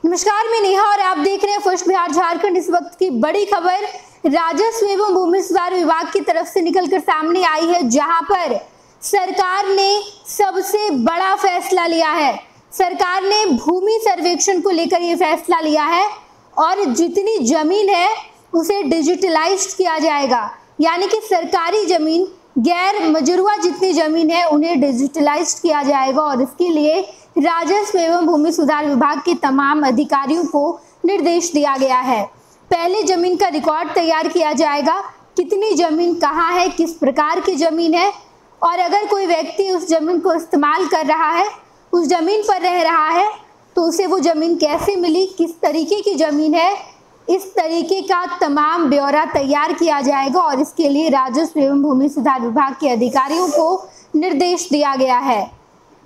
नमस्कार, मैं नेहा और आप देख रहे हैं फर्स्ट बिहार झारखंड। इस वक्त की बड़ी खबर राजस्व एवं भूमि सुधार विभाग की तरफ से निकलकर सामने आई है, जहां पर सरकार ने सबसे बड़ा फैसला लिया है। सरकार ने भूमि सर्वेक्षण को लेकर यह फैसला लिया है और जितनी जमीन है उसे डिजिटलाइज किया जाएगा, यानी कि सरकारी जमीन, गैर मजरूआ जितनी जमीन है उन्हें डिजिटलाइज किया जाएगा और इसके लिए राजस्व एवं भूमि सुधार विभाग के तमाम अधिकारियों को निर्देश दिया गया है। पहले जमीन का रिकॉर्ड तैयार किया जाएगा, कितनी जमीन कहाँ है, किस प्रकार की जमीन है, और अगर कोई व्यक्ति उस जमीन को इस्तेमाल कर रहा है, उस जमीन पर रह रहा है, तो उसे वो जमीन कैसे मिली, किस तरीके की जमीन है, इस तरीके का तमाम ब्यौरा तैयार किया जाएगा और इसके लिए राजस्व एवं भूमि सुधार विभाग के अधिकारियों को निर्देश दिया गया है।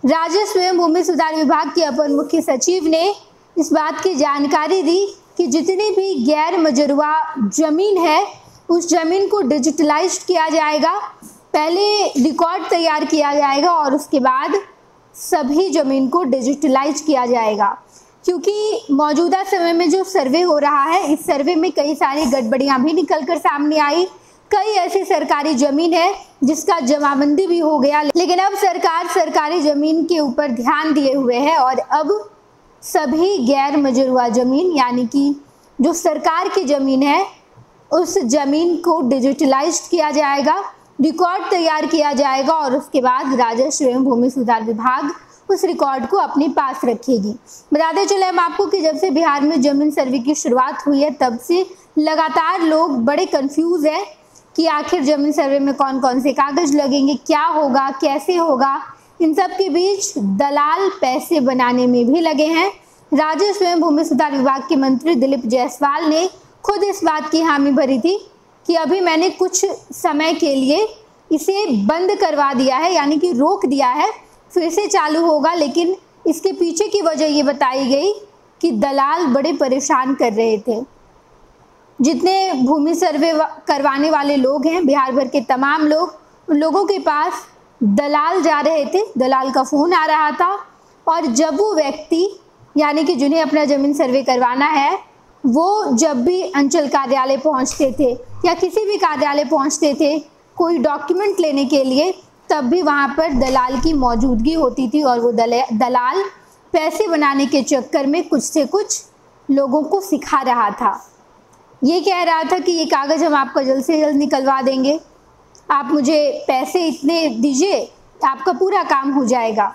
राजस्व एवं भूमि सुधार विभाग के अपर मुख्य सचिव ने इस बात की जानकारी दी कि जितनी भी गैर मजरूआ जमीन है उस जमीन को डिजिटलाइज किया जाएगा। पहले रिकॉर्ड तैयार किया जाएगा और उसके बाद सभी जमीन को डिजिटलाइज किया जाएगा, क्योंकि मौजूदा समय में जो सर्वे हो रहा है इस सर्वे में कई सारी गड़बड़ियां भी निकलकर सामने आई। कई ऐसी सरकारी जमीन है जिसका जमाबंदी भी हो गया, लेकिन अब सरकार सरकारी जमीन के ऊपर ध्यान दिए हुए है और अब सभी गैर मजरूआ जमीन, यानी कि जो सरकार की जमीन है उस जमीन को डिजिटलाइज किया जाएगा, रिकॉर्ड तैयार किया जाएगा और उसके बाद राजस्व एवं भूमि सुधार विभाग उस रिकॉर्ड को अपने पास रखेगी। बताते चले हम आपको कि जब से बिहार में जमीन सर्वे की शुरुआत हुई है तब से लगातार लोग बड़े कंफ्यूज हैं कि आखिर जमीन सर्वे में कौन कौन से कागज लगेंगे, क्या होगा, कैसे होगा। इन सब के बीच दलाल पैसे बनाने में भी लगे हैं। राजस्व एवं भूमि सुधार विभाग के मंत्री दिलीप जायसवाल ने खुद इस बात की हामी भरी थी कि अभी मैंने कुछ समय के लिए इसे बंद करवा दिया है, यानी कि रोक दिया है, फिर से चालू होगा। लेकिन इसके पीछे की वजह ये बताई गई कि दलाल बड़े परेशान कर रहे थे। जितने भूमि सर्वे करवाने वाले लोग हैं, बिहार भर के तमाम लोग, उन लोगों के पास दलाल जा रहे थे, दलाल का फ़ोन आ रहा था और जब वो व्यक्ति, यानी कि जिन्हें अपना ज़मीन सर्वे करवाना है, वो जब भी अंचल कार्यालय पहुंचते थे या किसी भी कार्यालय पहुंचते थे कोई डॉक्यूमेंट लेने के लिए, तब भी वहां पर दलाल की मौजूदगी होती थी और वो दलाल पैसे बनाने के चक्कर में कुछ से कुछ लोगों को सिखा रहा था। ये कह रहा था कि ये कागज़ हम आपका जल्द से जल्द निकलवा देंगे, आप मुझे पैसे इतने दीजिए, आपका पूरा काम हो जाएगा।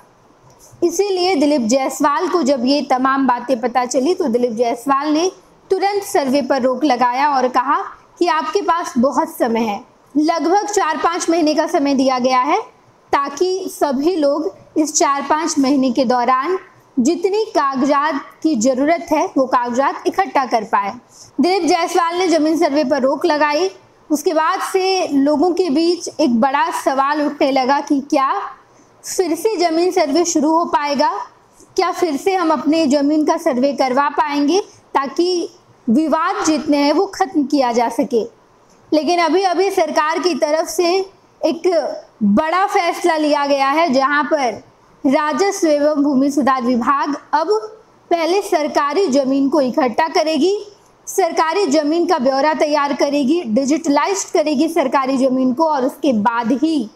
इसीलिए दिलीप जायसवाल को जब ये तमाम बातें पता चली तो दिलीप जायसवाल ने तुरंत सर्वे पर रोक लगाया और कहा कि आपके पास बहुत समय है, लगभग 4-5 महीने का समय दिया गया है, ताकि सभी लोग इस 4-5 महीने के दौरान जितनी कागजात की ज़रूरत है वो कागजात इकट्ठा कर पाए। दिलीप जायसवाल ने जमीन सर्वे पर रोक लगाई। उसके बाद से लोगों के बीच एक बड़ा सवाल उठने लगा कि क्या फिर से जमीन सर्वे शुरू हो पाएगा, क्या फिर से हम अपने ज़मीन का सर्वे करवा पाएंगे ताकि विवाद जितने हैं वो ख़त्म किया जा सके। लेकिन अभी सरकार की तरफ से एक बड़ा फैसला लिया गया है, जहां पर राजस्व एवं भूमि सुधार विभाग अब पहले सरकारी ज़मीन को इकट्ठा करेगी, सरकारी ज़मीन का ब्यौरा तैयार करेगी, डिजिटलाइज करेगी सरकारी ज़मीन को और उसके बाद ही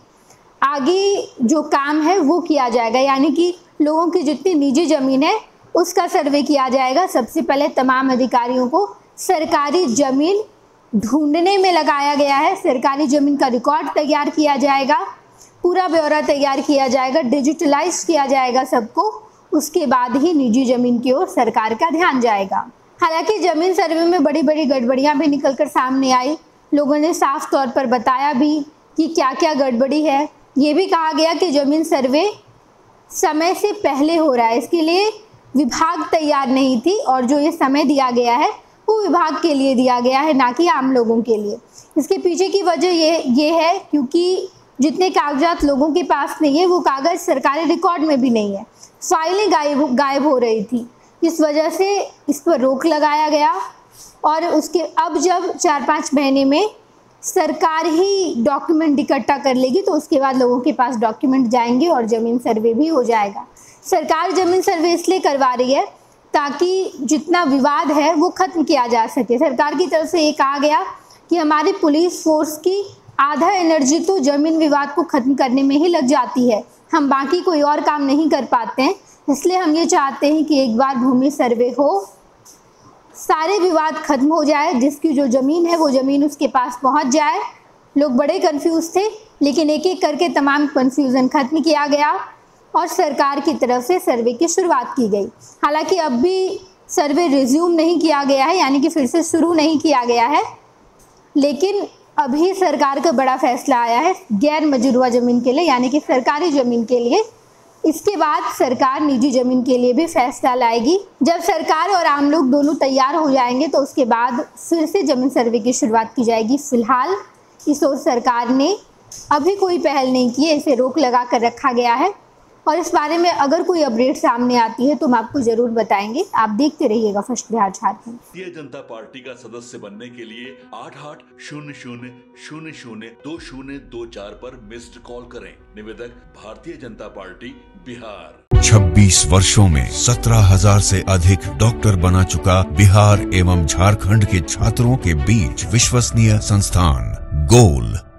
आगे जो काम है वो किया जाएगा, यानी कि लोगों की जितनी निजी ज़मीन है उसका सर्वे किया जाएगा। सबसे पहले तमाम अधिकारियों को सरकारी ज़मीन ढूंढने में लगाया गया है, सरकारी ज़मीन का रिकॉर्ड तैयार किया जाएगा, पूरा ब्यौरा तैयार किया जाएगा, डिजिटलाइज किया जाएगा सबको, उसके बाद ही निजी ज़मीन की ओर सरकार का ध्यान जाएगा। हालांकि ज़मीन सर्वे में बड़ी बड़ी गड़बड़ियां भी निकलकर सामने आई। लोगों ने साफ तौर पर बताया भी कि क्या क्या गड़बड़ी है। ये भी कहा गया कि ज़मीन सर्वे समय से पहले हो रहा है, इसके लिए विभाग तैयार नहीं थी और जो ये समय दिया गया है वो विभाग के लिए दिया गया है, ना कि आम लोगों के लिए। इसके पीछे की वजह ये है क्योंकि जितने कागजात लोगों के पास नहीं है वो कागज़ सरकारी रिकॉर्ड में भी नहीं है, फाइलें गायब हो रही थी। इस वजह से इस पर रोक लगाया गया और उसके अब जब 4-5 महीने में सरकार ही डॉक्यूमेंट इकट्ठा कर लेगी तो उसके बाद लोगों के पास डॉक्यूमेंट जाएंगे और ज़मीन सर्वे भी हो जाएगा। सरकार ज़मीन सर्वे इसलिए करवा रही है ताकि जितना विवाद है वो खत्म किया जा सके। सरकार की तरफ से ये कहा गया कि हमारी पुलिस फोर्स की आधा एनर्जी तो जमीन विवाद को खत्म करने में ही लग जाती है, हम बाकी कोई और काम नहीं कर पाते हैं, इसलिए हम ये चाहते हैं कि एक बार भूमि सर्वे हो, सारे विवाद खत्म हो जाए, जिसकी जो ज़मीन है वो ज़मीन उसके पास पहुंच जाए। लोग बड़े कंफ्यूज थे, लेकिन एक एक करके तमाम कंफ्यूजन खत्म किया गया और सरकार की तरफ से सर्वे की शुरुआत की गई। हालांकि अब भी सर्वे रिज्यूम नहीं किया गया है, यानी कि फिर से शुरू नहीं किया गया है, लेकिन अभी सरकार का बड़ा फैसला आया है गैर मजरूआ ज़मीन के लिए, यानी कि सरकारी ज़मीन के लिए। इसके बाद सरकार निजी ज़मीन के लिए भी फैसला लाएगी। जब सरकार और आम लोग दोनों तैयार हो जाएंगे तो उसके बाद फिर से ज़मीन सर्वे की शुरुआत की जाएगी। फिलहाल इस ओर सरकार ने अभी कोई पहल नहीं की है, इसे रोक लगा कर रखा गया है और इस बारे में अगर कोई अपडेट सामने आती है तो हम आपको जरूर बताएंगे। आप देखते रहिएगा फर्स्ट बिहार झारखंड। भारतीय जनता पार्टी का सदस्य बनने के लिए 8800002024 पर मिस्ड कॉल करें। निवेदक भारतीय जनता पार्टी बिहार। 26 वर्षों में 17,000 से अधिक डॉक्टर बना चुका बिहार एवं झारखंड के छात्रों के बीच विश्वसनीय संस्थान गोल